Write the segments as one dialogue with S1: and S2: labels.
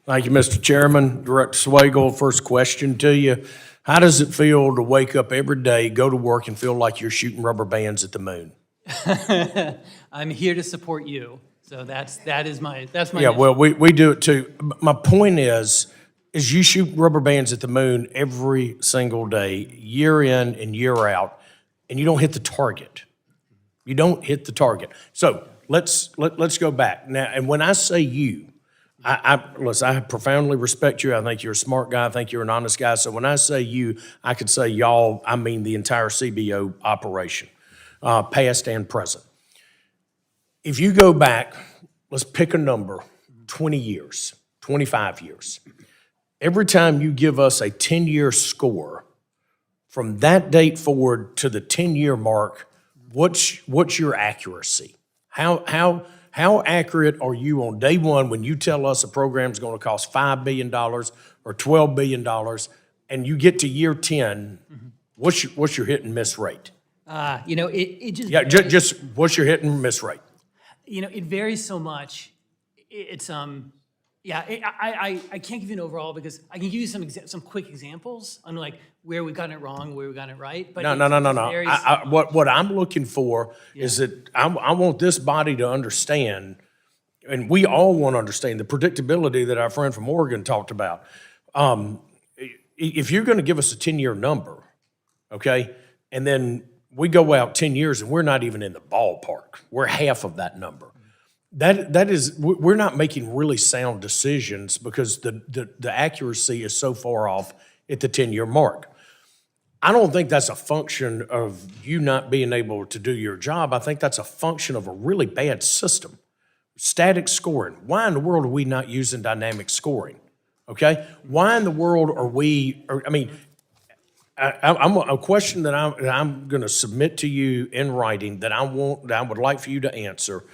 S1: Thank you, Mr. Chairman. Director Swagel, first question to you. How does it feel to wake up every day, go to work, and feel like you're shooting rubber bands at the moon?
S2: I'm here to support you. So that's my
S1: Yeah,
S2: mission.
S1: well, we do it too. My point is you shoot rubber bands at the moon every single day, year in and year out, and you don't hit the target. You don't hit the target. So let's go back now. And when I say you, listen, I profoundly respect you. I think you're a smart guy. I think you're an honest guy. So when I say you, I could say y'all, I mean the entire CBO operation, past and present. If you go back, let's pick a number, 20 years, 25 years. Every time you give us a 10-year score, from that date forward to the 10-year mark, what's your accuracy? How accurate are you on day one when you tell us a program's going to cost $5 billion or $12 billion, and you get to year 10, what's your hit and miss rate?
S2: It just
S1: Yeah, just what's your hit and miss rate?
S2: it varies so much. It's I can't give you an overall because I can give you some quick examples on like where we've gotten it wrong, where we've gotten it right. But
S1: No.
S2: varies.
S1: What I'm looking for is that I want this body to understand, and we all want to understand the predictability that our friend from Oregon talked about. If you're going to give us a 10-year number, okay, and then we go out 10 years and we're not even in the ballpark, we're half of that number. That is, we're not making really sound decisions because the accuracy is so far off at the 10-year mark. I don't think that's a function of you not being able to do your job. I think that's a function of a really bad system. Static scoring. Why in the world are we not using dynamic scoring? Okay? Why in the world are we, a question that I'm going to submit to you in writing that I would like for you to answer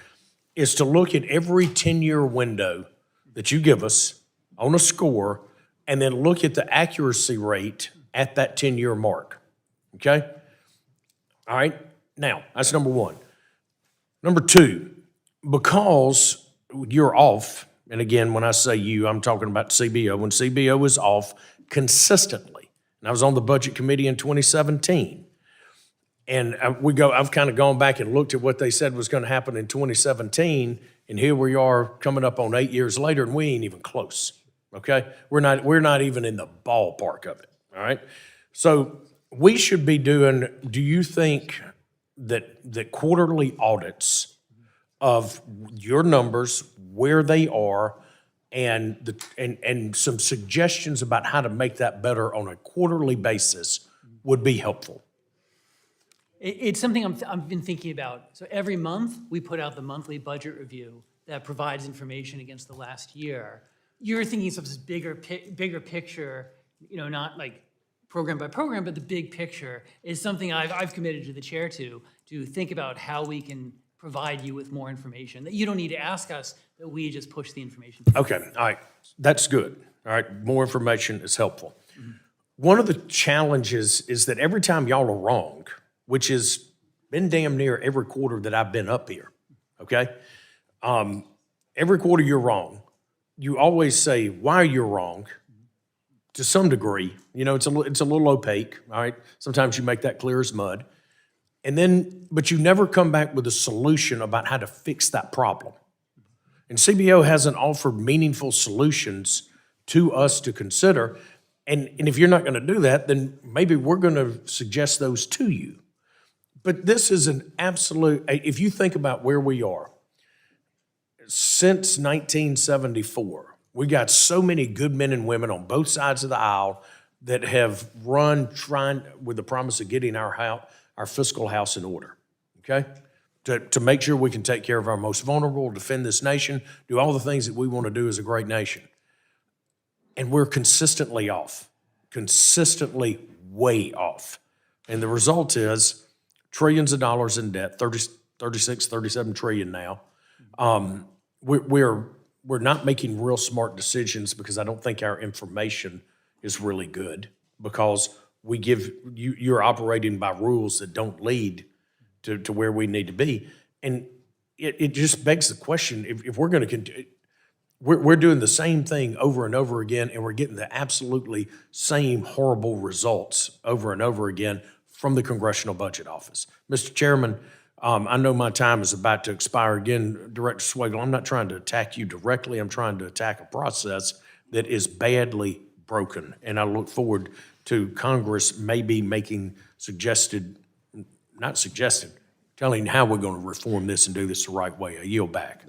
S1: is to look at every 10-year window that you give us on a score and then look at the accuracy rate at that 10-year mark, okay? All right, now, that's number one. Number two, because you're off, and again, when I say you, I'm talking about CBO. When CBO is off consistently, and I was on the Budget Committee in 2017, and I've kind of gone back and looked at what they said was going to happen in 2017, and here we are coming up on 8 years later, and we ain't even close. Okay, we're not even in the ballpark of it. All right, so we should be doing. Do you think that quarterly audits of your numbers, where they are, and some suggestions about how to make that better on a quarterly basis would be helpful?
S2: It's something I've been thinking about. So every month, we put out the monthly budget review that provides information against the last year. You're thinking of this bigger picture, not like program by program, but the big picture is something I've committed to the chair to think about how we can provide you with more information, that you don't need to ask us, that we just push the information.
S1: Okay, all right, that's good. All right, more information is helpful. Mm-hmm. One of the challenges is that every time y'all are wrong, which has been damn near every quarter that I've been up here, okay? Every quarter you're wrong. You always say why you're wrong to some degree. It's a little opaque, all right? Sometimes you make that clear as mud. But you never come back with a solution about how to fix that problem. And CBO hasn't offered meaningful solutions to us to consider. And if you're not gonna do that, then maybe we're gonna suggest those to you. But this is an absolute, if you think about where we are, since 1974, we got so many good men and women on both sides of the aisle that have run trying with the promise of getting our fiscal house in order, okay? To make sure we can take care of our most vulnerable, defend this nation, do all the things that we want to do as a great nation. And we're consistently off, consistently way off. And the result is trillions of dollars in debt, 36, 37 trillion now. We're not making real smart decisions because I don't think our information is really good, because you're operating by rules that don't lead to where we need to be. And it just begs the question, if we're going to continue, we're doing the same thing over and over again, and we're getting the absolutely same horrible results over and over again from the Congressional Budget Office. Mr. Chairman, I know my time is about to expire again. Director Swagel, I'm not trying to attack you directly. I'm trying to attack a process that is badly broken. And I look forward to Congress maybe making telling how we're going to reform this and do this the right way. I yield back.